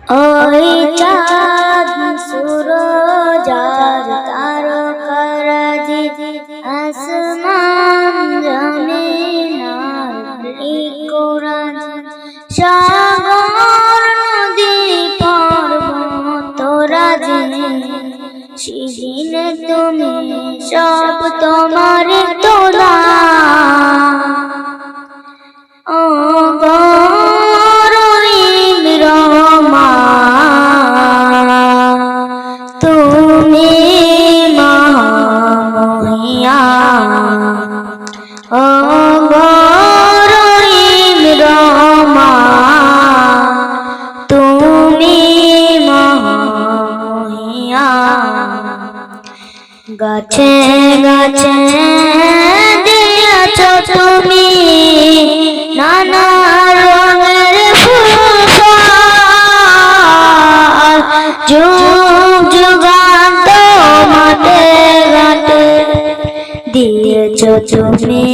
ওই চাঁদ সূরজ আর তারকারাজি আসমান জমিন আর বৃক্ষরাজি সাগর নদী পর্বতরাজি সেদিনে তুমি সব তোমার তোলা ও তুমি মহামহিয়ান ও রহিম রহমান তুমি মহামহিয়ান গাছে গাছে দিয়েছ তুমি নানা রঙের ফুল যুগ যুগান্ত মাঠে ঘাটে দিয়েছ তুমি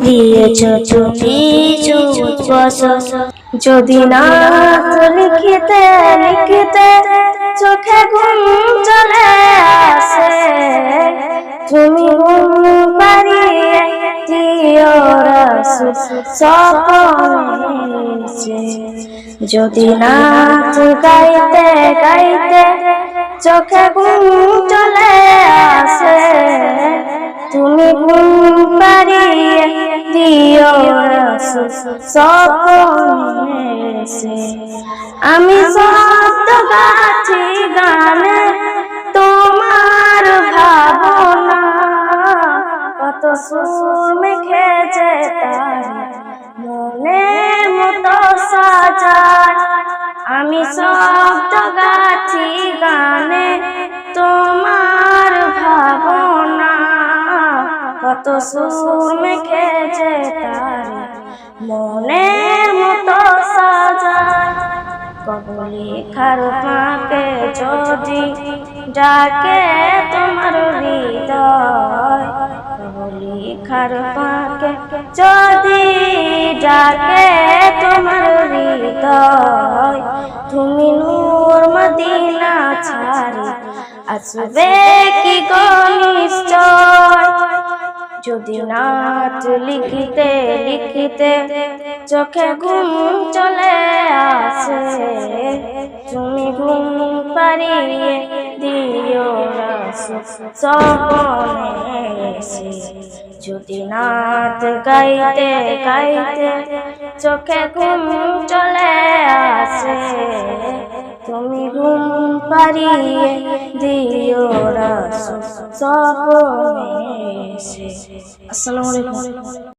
দিয়েছ তুমি যদি না লিখিতে লিখিতে চোখে ঘুম চলে আসে তুমি ঘুম পারিয়ে দিও রাসূল স্বপ্নে যদি না গাইতে গাইতে চোখে ঘুম চলে আসে তুমি ঘুম পারিয়ে দিও রাসূল স্বপ্নে আমি শব্দ গাছি গানে তোমার ভাবনা কত সুর মেখেছে তার মনের মতো সাজায় আমি শব্দ গাছি গানে তোমার ভাবনা কত সুর মেখেছে তার মনের মতো সাজায় কবলি খার ফাঁকে যদি ডাকে তোমার হৃদয় কবলি খার ফাঁকে যদি ডাকে তোমার হৃদয় তুমি নূর মদিনা ছাড়ি আসবে কি গো নিশ্চয় যদি নাত লিখিতে লিখিতে চোখে ঘুম চলে আসে তুমি ঘুম পারিয়ে দিও রাসূল স্বপ্নে যদি নাত গাইতে গাইতে চোখে ঘুম চলে আসে তুমি ঘুম পারিয়ে দিও রাসূল স্বপ্নে। আসসালামু আলাইকুম।